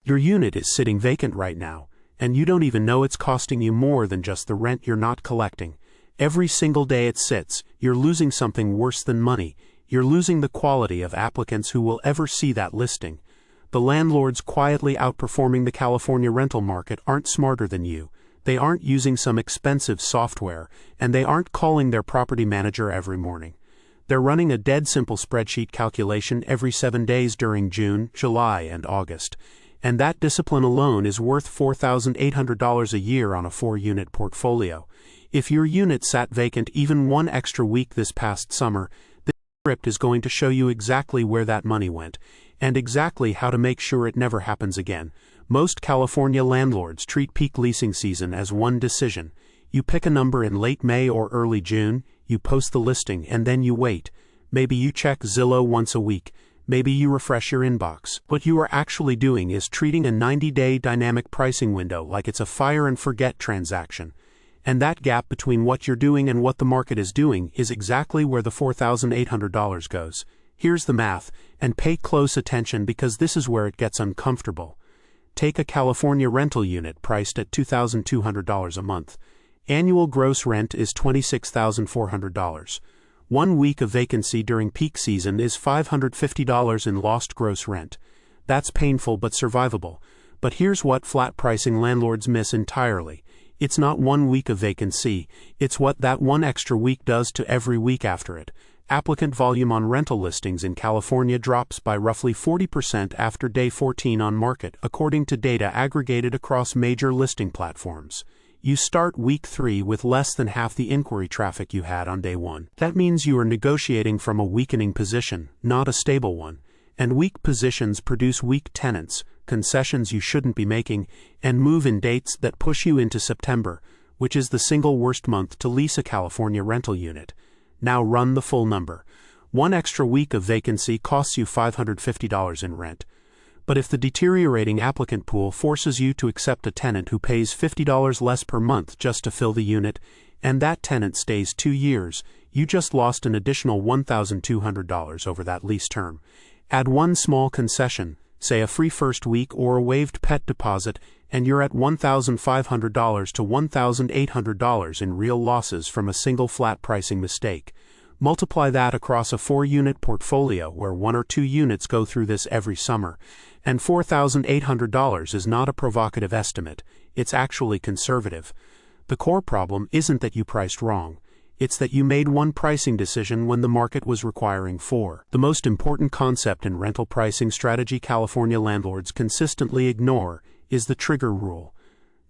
Your unit is sitting vacant right now, and you don't even know it's costing you more than just the rent you're not collecting. Every single day it sits, you're losing something worse than money. You're losing the quality of applicants who will ever see that listing. The landlords quietly outperforming the California rental market aren't smarter than you. They aren't using some expensive software, and they aren't calling their property manager every morning. They're running a dead simple spreadsheet calculation every 7 days during June, July, and August. And that discipline alone is worth $4,800 a year on a 4-unit portfolio. If your unit sat vacant even one extra week this past summer, this script is going to show you exactly where that money went, and exactly how to make sure it never happens again. Most California landlords treat peak leasing season as one decision. You pick a number in late May or early June, you post the listing, and then you wait. Maybe you check Zillow once a week. Maybe you refresh your inbox. What you are actually doing is treating a 90-day dynamic pricing window like it's a fire-and-forget transaction. And that gap between what you're doing and what the market is doing is exactly where the $4,800 goes. Here's the math, and pay close attention because this is where it gets uncomfortable. Take a California rental unit priced at $2,200 a month. Annual gross rent is $26,400. 1 week of vacancy during peak season is $550 in lost gross rent. That's painful but survivable. But here's what flat pricing landlords miss entirely. It's not 1 week of vacancy, it's what that one extra week does to every week after it. Applicant volume on rental listings in California drops by roughly 40% after day 14 on market, according to data aggregated across major listing platforms. You start week 3 with less than half the inquiry traffic you had on day 1. That means you are negotiating from a weakening position, not a stable one. And weak positions produce weak tenants, concessions you shouldn't be making, and move-in dates that push you into September, which is the single worst month to lease a California rental unit. Now run the full number. 1 extra week of vacancy costs you $550 in rent. But if the deteriorating applicant pool forces you to accept a tenant who pays $50 less per month just to fill the unit, and that tenant stays 2 years, you just lost an additional $1,200 over that lease term. Add one small concession, say a free first week or a waived pet deposit, and you're at $1,500 to $1,800 in real losses from a single flat pricing mistake. Multiply that across a 4-unit portfolio where 1 or 2 units go through this every summer, and $4,800 is not a provocative estimate, it's actually conservative. The core problem isn't that you priced wrong. It's that you made one pricing decision when the market was requiring 4. The most important concept in rental pricing strategy California landlords consistently ignore is the trigger rule.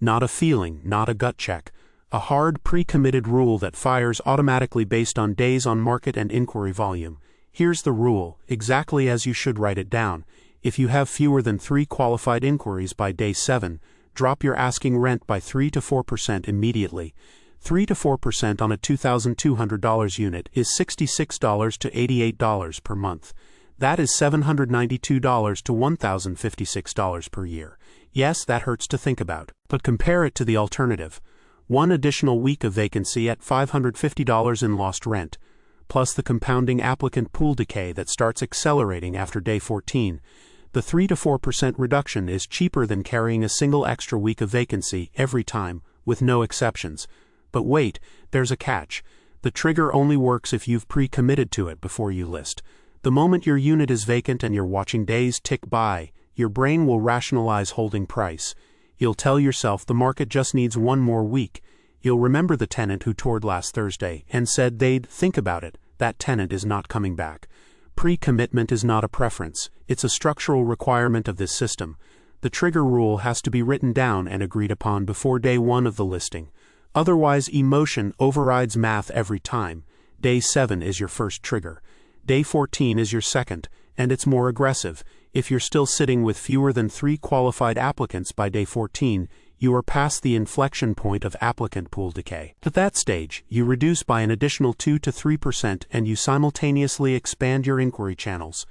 Not a feeling, not a gut check. A hard, pre-committed rule that fires automatically based on days on market and inquiry volume. Here's the rule, exactly as you should write it down. If you have fewer than 3 qualified inquiries by day 7, drop your asking rent by 3 to 4% immediately. 3 to 4% on a $2,200 unit is $66 to $88 per month. That is $792 to $1,056 per year. Yes, that hurts to think about, but compare it to the alternative. 1 additional week of vacancy at $550 in lost rent, plus the compounding applicant pool decay that starts accelerating after day 14. The 3 to 4% reduction is cheaper than carrying a single extra week of vacancy every time, with no exceptions. But wait, there's a catch. The trigger only works if you've pre-committed to it before you list. The moment your unit is vacant and you're watching days tick by, your brain will rationalize holding price. You'll tell yourself the market just needs 1 more week. You'll remember the tenant who toured last Thursday and said they'd think about it. That tenant is not coming back. Pre-commitment is not a preference. It's a structural requirement of this system. The trigger rule has to be written down and agreed upon before day 1 of the listing. Otherwise, emotion overrides math every time. Day 7 is your first trigger. Day 14 is your second, and it's more aggressive. If you're still sitting with fewer than 3 qualified applicants by day 14, you are past the inflection point of applicant pool decay. At that stage, you reduce by an additional 2 to 3% and you simultaneously expand your inquiry channels.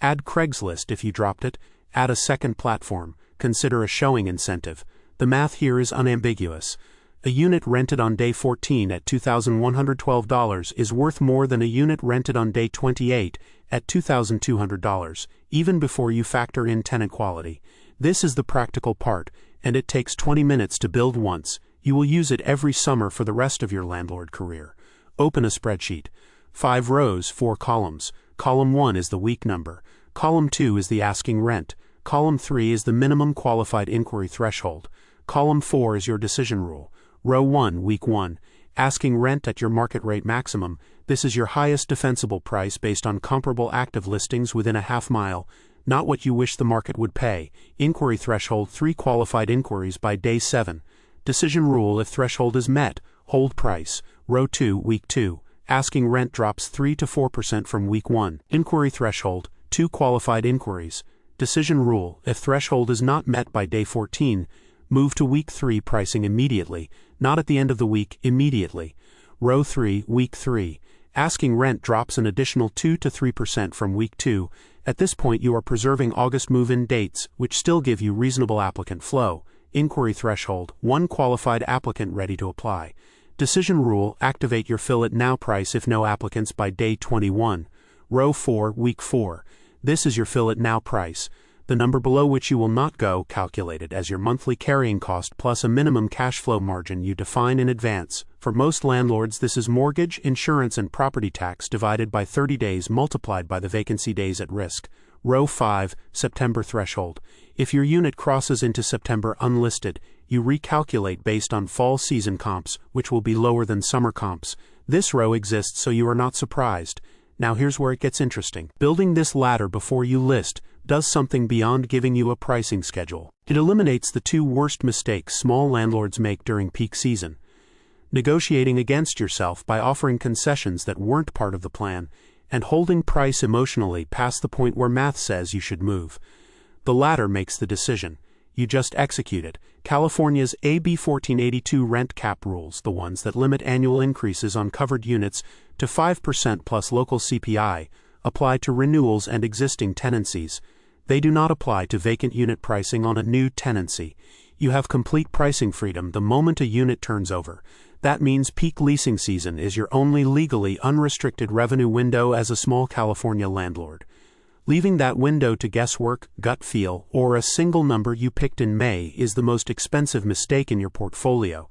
Add Craigslist if you dropped it, add a second platform, consider a showing incentive. The math here is unambiguous. A unit rented on day 14 at $2,112 is worth more than a unit rented on day 28 at $2,200, even before you factor in tenant quality. This is the practical part, and it takes 20 minutes to build once. You will use it every summer for the rest of your landlord career. Open a spreadsheet. 5 rows, 4 columns. Column 1 is the week number. Column 2 is the asking rent. Column 3 is the minimum qualified inquiry threshold. Column 4 is your decision rule. Row 1, week 1. Asking rent at your market rate maximum. This is your highest defensible price based on comparable active listings within a half mile, not what you wish the market would pay. Inquiry threshold, 3 qualified inquiries by day 7. Decision rule, if threshold is met, hold price. Row 2, week 2. Asking rent drops 3 to 4% from week 1. Inquiry threshold, 2 qualified inquiries. Decision rule, if threshold is not met by day 14, move to week 3 pricing immediately, not at the end of the week, immediately. Row 3, week 3. Asking rent drops an additional 2 to 3% from week 2. At this point you are preserving August move-in dates, which still give you reasonable applicant flow. Inquiry threshold, 1 qualified applicant ready to apply. Decision rule, activate your fill it now price if no applicants by day 21. Row 4, week 4. This is your fill it now price. The number below which you will not go, calculated as your monthly carrying cost plus a minimum cash flow margin you define in advance. For most landlords, this is mortgage, insurance, and property tax divided by 30 days multiplied by the vacancy days at risk. Row 5, September threshold. If your unit crosses into September unlisted, you recalculate based on fall season comps, which will be lower than summer comps. This row exists so you are not surprised. Now here's where it gets interesting. Building this ladder before you list does something beyond giving you a pricing schedule. It eliminates the 2 worst mistakes small landlords make during peak season: negotiating against yourself by offering concessions that weren't part of the plan, and holding price emotionally past the point where math says you should move. The latter makes the decision. You just execute it. California's AB 1482 rent cap rules, the ones that limit annual increases on covered units to 5% plus local CPI, apply to renewals and existing tenancies. They do not apply to vacant unit pricing on a new tenancy. You have complete pricing freedom the moment a unit turns over. That means peak leasing season is your only legally unrestricted revenue window as a small California landlord. Leaving that window to guesswork, gut feel, or a single number you picked in May is the most expensive mistake in your portfolio.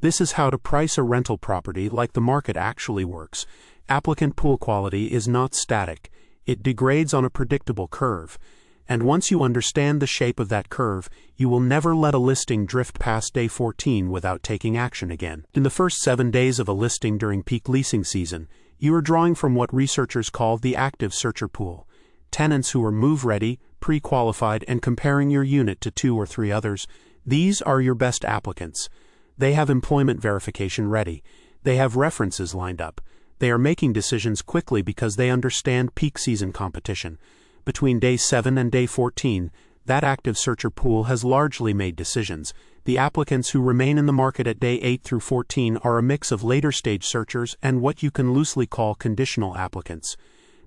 This is how to price a rental property like the market actually works. Applicant pool quality is not static. It degrades on a predictable curve. And once you understand the shape of that curve, you will never let a listing drift past day 14 without taking action again. In the first 7 days of a listing during peak leasing season, you are drawing from what researchers call the active searcher pool. Tenants who are move-ready, pre-qualified, and comparing your unit to 2 or 3 others. These are your best applicants. They have employment verification ready. They have references lined up. They are making decisions quickly because they understand peak season competition. Between day 7 and day 14, that active searcher pool has largely made decisions. The applicants who remain in the market at day 8 through 14 are a mix of later-stage searchers and what you can loosely call conditional applicants.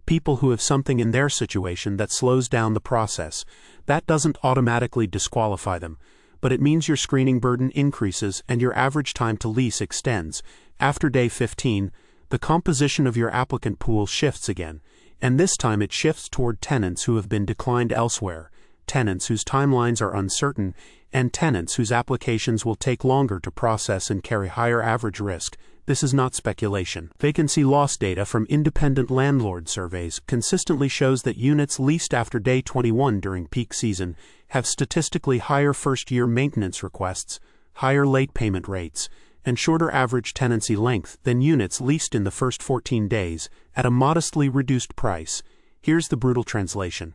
People who have something in their situation that slows down the process. That doesn't automatically disqualify them, but it means your screening burden increases and your average time to lease extends. After day 15, the composition of your applicant pool shifts again, and this time it shifts toward tenants who have been declined elsewhere, tenants whose timelines are uncertain, and tenants whose applications will take longer to process and carry higher average risk. This is not speculation. Vacancy loss data from independent landlord surveys consistently shows that units leased after day 21 during peak season have statistically higher first-year maintenance requests, higher late payment rates, and shorter average tenancy length than units leased in the first 14 days at a modestly reduced price. Here's the brutal translation.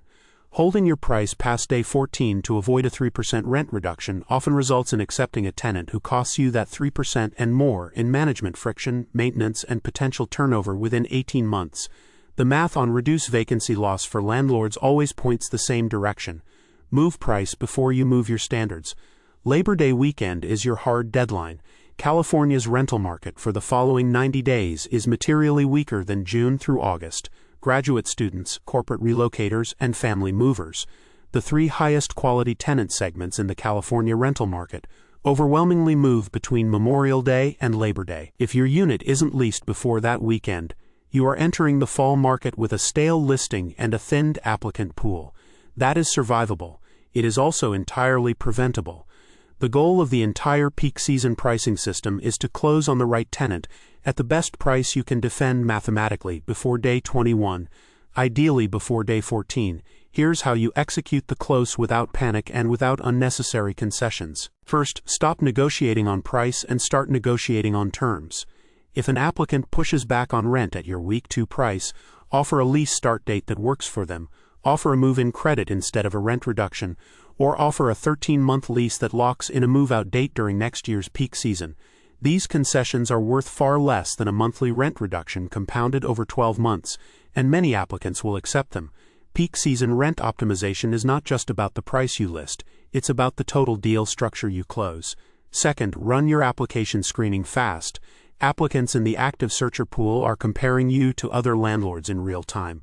Holding your price past day 14 to avoid a 3% rent reduction often results in accepting a tenant who costs you that 3% and more in management friction, maintenance, and potential turnover within 18 months. The math on reduced vacancy loss for landlords always points the same direction. Move price before you move your standards. Labor Day weekend is your hard deadline. California's rental market for the following 90 days is materially weaker than June through August. Graduate students, corporate relocators, and family movers, the 3 highest quality tenant segments in the California rental market, overwhelmingly move between Memorial Day and Labor Day. If your unit isn't leased before that weekend, you are entering the fall market with a stale listing and a thinned applicant pool. That is survivable. It is also entirely preventable. The goal of the entire peak season pricing system is to close on the right tenant at the best price you can defend mathematically before day 21, ideally before day 14. Here's how you execute the close without panic and without unnecessary concessions. First, stop negotiating on price and start negotiating on terms. If an applicant pushes back on rent at your week 2 price, offer a lease start date that works for them, offer a move-in credit instead of a rent reduction, or offer a 13-month lease that locks in a move-out date during next year's peak season. These concessions are worth far less than a monthly rent reduction compounded over 12 months, and many applicants will accept them. Peak season rent optimization is not just about the price you list, it's about the total deal structure you close. Second, run your application screening fast. Applicants in the active searcher pool are comparing you to other landlords in real time.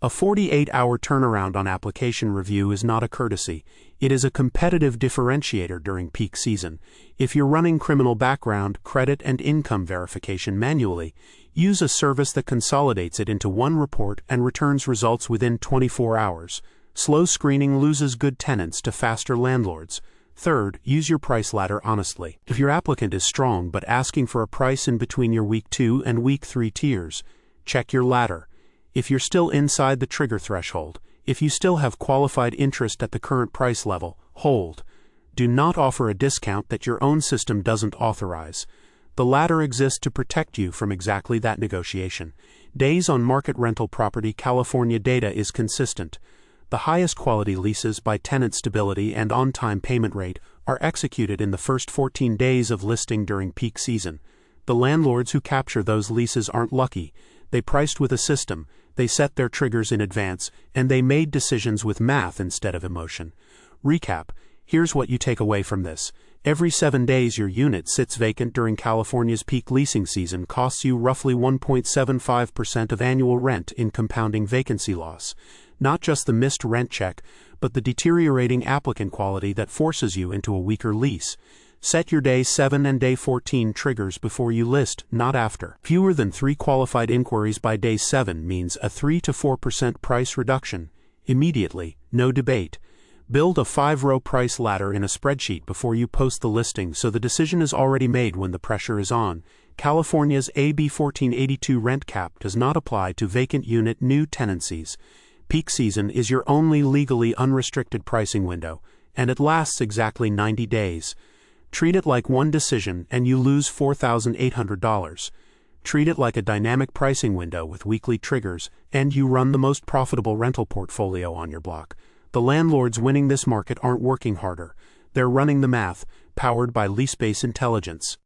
A 48-hour turnaround on application review is not a courtesy. It is a competitive differentiator during peak season. If you're running criminal background, credit, and income verification manually, use a service that consolidates it into one report and returns results within 24 hours. Slow screening loses good tenants to faster landlords. Third, use your price ladder honestly. If your applicant is strong but asking for a price in between your week 2 and week 3 tiers, check your ladder. If you're still inside the trigger threshold, if you still have qualified interest at the current price level, hold. Do not offer a discount that your own system doesn't authorize. The ladder exists to protect you from exactly that negotiation. Days on market rental property California data is consistent. The highest quality leases by tenant stability and on-time payment rate are executed in the first 14 days of listing during peak season. The landlords who capture those leases aren't lucky. They priced with a system, they set their triggers in advance, and they made decisions with math instead of emotion. Recap. Here's what you take away from this. Every 7 days your unit sits vacant during California's peak leasing season costs you roughly 1.75% of annual rent in compounding vacancy loss. Not just the missed rent check, but the deteriorating applicant quality that forces you into a weaker lease. Set your day 7 and day 14 triggers before you list, not after. Fewer than 3 qualified inquiries by day 7 means a 3 to 4% price reduction. Immediately, no debate. Build a 5-row price ladder in a spreadsheet before you post the listing so the decision is already made when the pressure is on. California's AB 1482 rent cap does not apply to vacant unit new tenancies. Peak season is your only legally unrestricted pricing window, and it lasts exactly 90 days. Treat it like one decision and you lose $4,800. Treat it like a dynamic pricing window with weekly triggers and you run the most profitable rental portfolio on your block. The landlords winning this market aren't working harder. They're running the math, powered by LeaseBase intelligence.